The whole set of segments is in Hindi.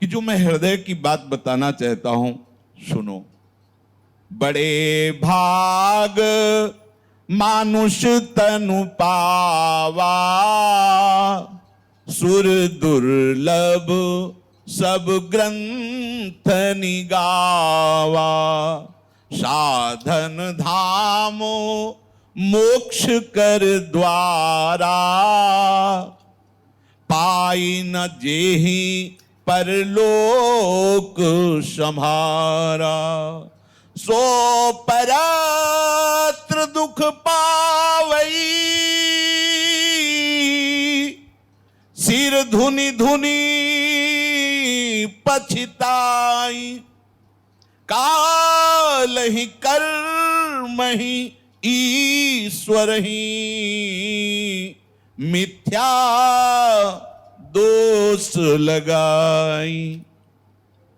जो मैं हृदय की बात बताना चाहता हूं, सुनो। बड़े भाग मानुष तनु पावा, सुर दुर्लभ सब ग्रंथ निगावा। साधन धाम मोक्ष कर द्वारा, पाई न जेहि परलोक सम्हारा। सो परत्र दुख पावई, सिर धुनि धुनि पछताई। काल ही कर्म ही ईश्वर ही, मिथ्या दोष लगाई।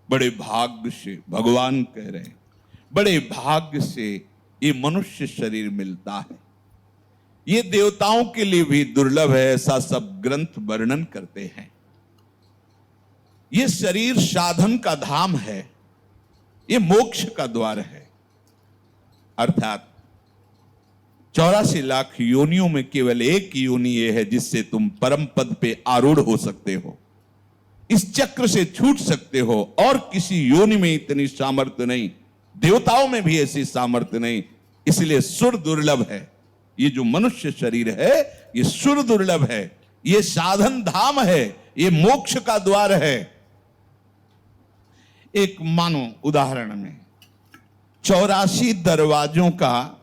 बड़े भाग्य से भगवान कह रहे हैं, बड़े भाग्य से ये मनुष्य शरीर मिलता है। ये देवताओं के लिए भी दुर्लभ है, ऐसा सब ग्रंथ वर्णन करते हैं। ये शरीर साधन का धाम है, ये मोक्ष का द्वार है। अर्थात 84 लाख योनियों में केवल एक योनि ये है जिससे तुम परम पद पे आरूढ़ हो सकते हो, इस चक्र से छूट सकते हो। और किसी योनि में इतनी सामर्थ्य नहीं, देवताओं में भी ऐसी सामर्थ्य नहीं, इसलिए सुर दुर्लभ है। ये जो मनुष्य शरीर है ये सुर दुर्लभ है, ये साधन धाम है, ये मोक्ष का द्वार है। एक मानो उदाहरण में 84 दरवाजों का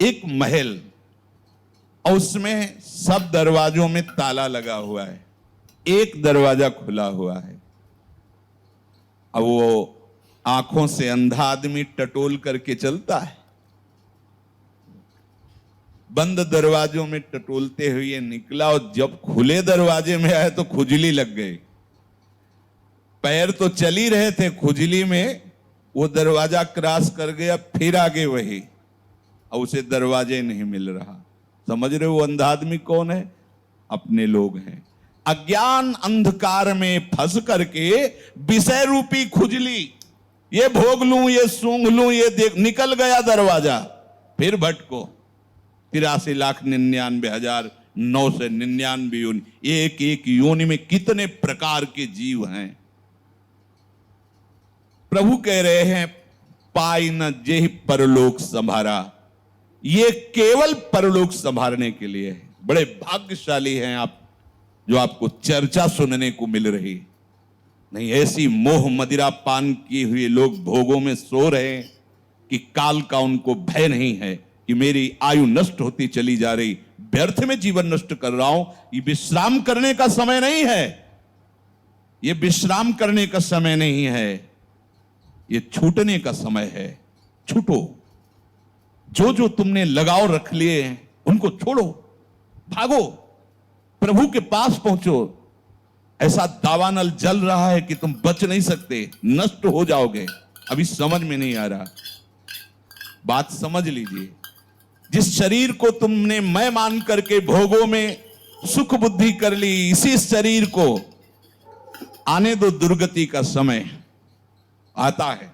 एक महल, और उसमें सब दरवाजों में ताला लगा हुआ है, एक दरवाजा खुला हुआ है। अब वो आंखों से अंधा आदमी टटोल करके चलता है, बंद दरवाजों में टटोलते हुए निकला, और जब खुले दरवाजे में आए तो खुजली लग गई। पैर तो चल ही रहे थे, खुजली में वो दरवाजा क्रॉस कर गया, फिर आगे वही, और उसे दरवाजे नहीं मिल रहा। समझ रहे हो वो अंधा आदमी कौन है? अपने लोग हैं। अज्ञान अंधकार में फंस करके विषय रूपी खुजली, ये भोग लूं, ये सूंघ लूं, ये देख, निकल गया दरवाजा, फिर भटको। 83,99,999 योनि, एक एक योनि में कितने प्रकार के जीव हैं। प्रभु कह रहे हैं, पाई न जेहि परलोक संभारा। ये केवल परलोक संभारने के लिए है। बड़े भाग्यशाली हैं आप जो आपको चर्चा सुनने को मिल रही। नहीं, ऐसी मोह मदिरा पान किए हुए लोग भोगों में सो रहे हैं कि काल का उनको भय नहीं है कि मेरी आयु नष्ट होती चली जा रही, व्यर्थ में जीवन नष्ट कर रहा हूं। ये विश्राम करने का समय नहीं है, ये विश्राम करने का समय नहीं है, ये छूटने का समय है। छूटो, जो जो तुमने लगाव रख लिए हैं उनको छोड़ो, भागो, प्रभु के पास पहुंचो। ऐसा दावानल जल रहा है कि तुम बच नहीं सकते, नष्ट हो जाओगे। अभी समझ में नहीं आ रहा, बात समझ लीजिए। जिस शरीर को तुमने मैं मान करके भोगों में सुख बुद्धि कर ली, इसी शरीर को आने दो, दुर्गति का समय आता है।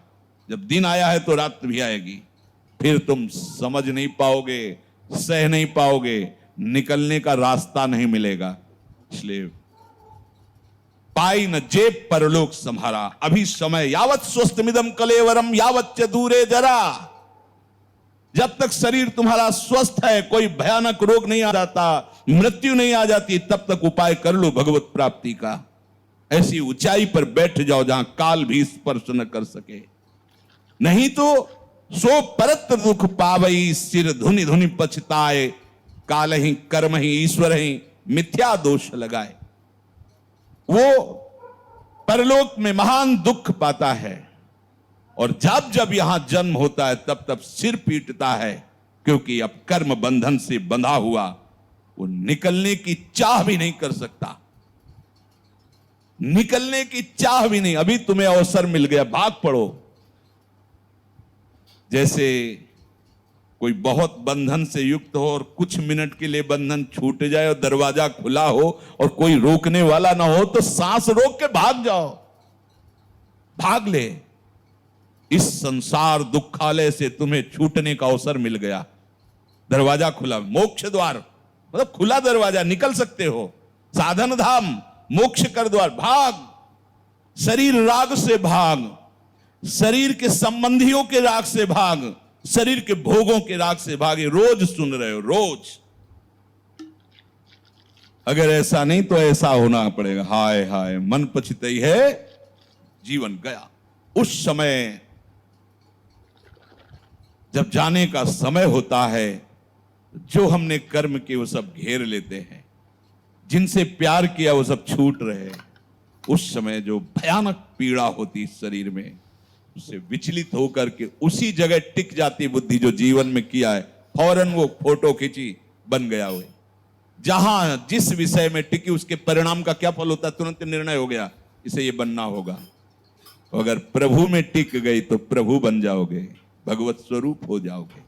जब दिन आया है तो रात भी आएगी, फिर तुम समझ नहीं पाओगे, सह नहीं पाओगे, निकलने का रास्ता नहीं मिलेगा। इसलिए पाई न जे परलोक संभारा। अभी समय, यावत स्वस्थमिदम कलेवरम यावत च दूरे जरा। जब तक शरीर तुम्हारा स्वस्थ है, कोई भयानक रोग नहीं आ जाता, मृत्यु नहीं आ जाती, तब तक उपाय कर लो भगवत प्राप्ति का। ऐसी ऊंचाई पर बैठ जाओ जहां काल भी स्पर्श न कर सके। नहीं तो सो परत्र दुख पावई, सिर धुनि धुनि पछताए। काल ही कर्म ही ईश्वर ही, मिथ्या दोष लगाए। वो परलोक में महान दुख पाता है, और जब जब यहां जन्म होता है तब तब सिर पीटता है, क्योंकि अब कर्म बंधन से बंधा हुआ वो निकलने की चाह भी नहीं कर सकता, निकलने की चाह भी नहीं। अभी तुम्हें अवसर मिल गया, भाग पड़ो। जैसे कोई बहुत बंधन से युक्त हो और कुछ मिनट के लिए बंधन छूट जाए और दरवाजा खुला हो और कोई रोकने वाला ना हो, तो सांस रोक के भाग जाओ। भाग ले। इस संसार दुखालय से तुम्हें छूटने का अवसर मिल गया। दरवाजा खुला, मोक्ष द्वार मतलब खुला दरवाजा, निकल सकते हो। साधन धाम, मोक्ष कर द्वार, भाग। शरीर राग से भाग, शरीर के संबंधियों के राग से भाग, शरीर के भोगों के राग से भागे। रोज सुन रहे हो, रोज। अगर ऐसा नहीं तो ऐसा होना पड़ेगा। हाय हाय, मन पछताई है, जीवन गया। उस समय जब जाने का समय होता है, जो हमने कर्म किए वो सब घेर लेते हैं, जिनसे प्यार किया वो सब छूट रहे हैं। उस समय जो भयानक पीड़ा होती इस शरीर में, उससे विचलित होकर के उसी जगह टिक जाती बुद्धि जो जीवन में किया है। फौरन वो फोटो खींची, बन गया हुए। जहां जिस विषय में टिकी उसके परिणाम का क्या फल होता है, तुरंत निर्णय हो गया, इसे ये बनना होगा। अगर प्रभु में टिक गई तो प्रभु बन जाओगे, भगवत स्वरूप हो जाओगे।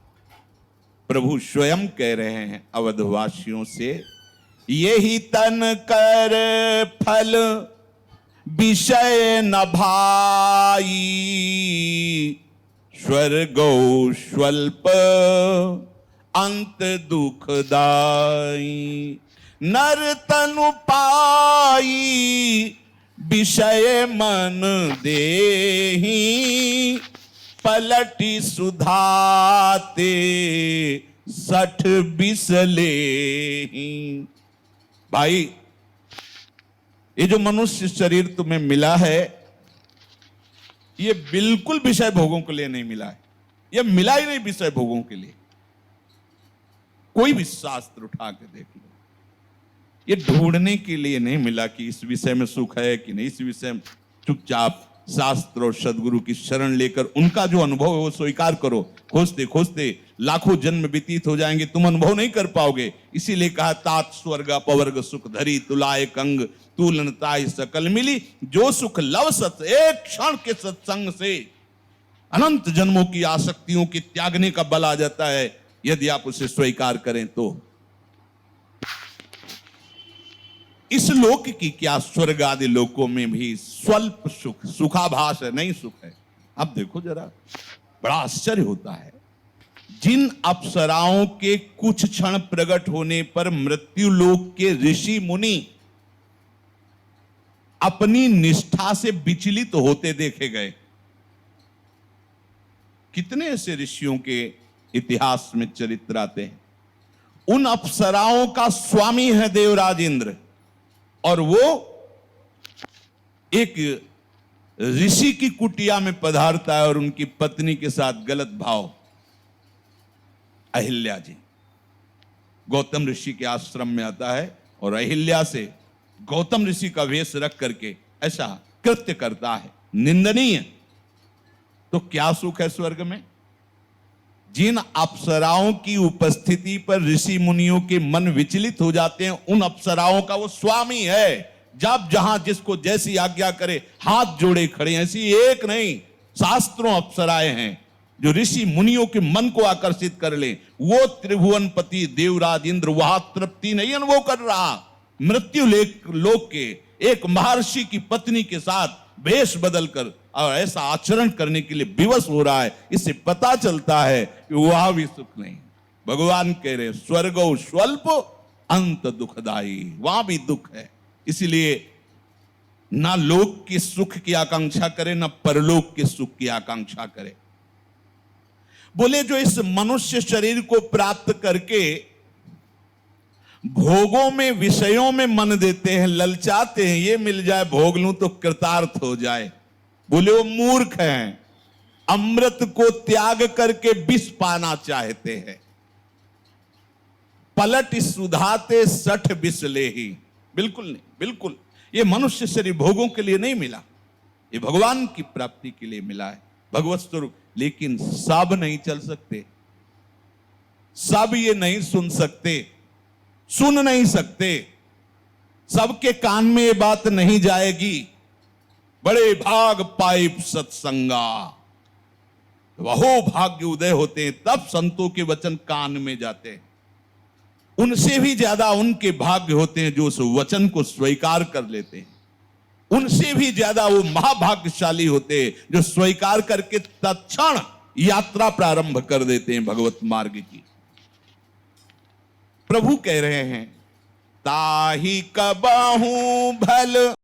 प्रभु स्वयं कह रहे हैं अवधवासियों से, यही तन कर फल विषय न भाई, स्वर्गो स्वल्प अंत दुखदाई। नर तनु पाई विषय मन देही, पलटी सुधाते 60 बिसले। भाई, ये जो मनुष्य शरीर तुम्हें मिला है, ये बिल्कुल विषय भोगों के लिए नहीं मिला है। ये मिला ही नहीं विषय भोगों के लिए। कोई भी शास्त्र उठा के देख लो, ये ढूंढने के लिए नहीं मिला कि इस विषय में सुख है कि नहीं। इस विषय में चुपचाप शास्त्र और सदगुरु की शरण लेकर उनका जो अनुभव है वो स्वीकार करो। खोजते खोजते लाखों जन्म व्यतीत हो जाएंगे, तुम अनुभव नहीं कर पाओगे। इसीलिए कहा, तात स्वर्ग अपवर्ग सुख धरी, तुलाए कंग तुलनताय सकल मिली। जो सुख लव सत एक क्षण के सत्संग से अनंत जन्मों की आसक्तियों के त्यागने का बल आ जाता है, यदि आप उसे स्वीकार करें तो। इस लोक की क्या, स्वर्ग आदि लोकों में भी स्वल्प सुख, सुखाभास है, नहीं सुख है। अब देखो जरा, बड़ा आश्चर्य होता है। जिन अप्सराओं के कुछ क्षण प्रकट होने पर मृत्यु लोक के ऋषि मुनि अपनी निष्ठा से विचलित होते देखे गए। कितने ऐसे ऋषियों के इतिहास में चरित्र आते हैं। उन अप्सराओं का स्वामी है देवराज इंद्र, और वो एक ऋषि की कुटिया में पधारता है और उनकी पत्नी के साथ गलत भाव। अहिल्या जी गौतम ऋषि के आश्रम में आता है और अहिल्या से गौतम ऋषि का वेश रख करके ऐसा कृत्य करता है, निंदनीय। तो क्या सुख है स्वर्ग में? जिन अप्सराओं की उपस्थिति पर ऋषि मुनियों के मन विचलित हो जाते हैं, उन अप्सराओं का वो स्वामी है। जब जहां जिसको जैसी आज्ञा करे हाथ जोड़े खड़े हैं। ऐसी एक नहीं, शास्त्रों अप्सराएं हैं जो ऋषि मुनियों के मन को आकर्षित कर ले। वो त्रिभुवनपति देवराज इंद्र वहां तृप्ति नहीं अनुभव कर रहा, मृत्यु लोक के एक महर्षि की पत्नी के साथ वेश बदलकर और ऐसा आचरण करने के लिए विवश हो रहा है। इससे पता चलता है कि वहां भी सुख नहीं। भगवान कह रहे स्वर्गो स्वल्प अंत दुखदाई, वहां भी दुख है। इसलिए ना लोक के सुख की आकांक्षा करे, ना परलोक के सुख की आकांक्षा करे। बोले जो इस मनुष्य शरीर को प्राप्त करके भोगों में, विषयों में मन देते हैं, ललचाते हैं, ये मिल जाए भोग लूं तो कृतार्थ हो जाए, बोले वो मूर्ख हैं। अमृत को त्याग करके विष पाना चाहते हैं। पलट सुधाते 60 बिसले ही। बिल्कुल नहीं, बिल्कुल ये मनुष्य शरीर भोगों के लिए नहीं मिला, ये भगवान की प्राप्ति के लिए मिला है, भगवत स्वरूप। लेकिन सब नहीं चल सकते, सब ये नहीं सुन सकते, सुन नहीं सकते, सबके कान में ये बात नहीं जाएगी। बड़े भाग पाइप सत्संगा, वहो भाग्य उदय होते हैं, तब संतों के वचन कान में जाते हैं। उनसे भी ज्यादा उनके भाग्य होते हैं जो उस वचन को स्वीकार कर लेते हैं। उनसे भी ज्यादा वो महाभाग्यशाली होते जो स्वीकार करके तत्क्षण यात्रा प्रारंभ कर देते हैं भगवत मार्ग की। प्रभु कह रहे हैं ताहि कबहू भल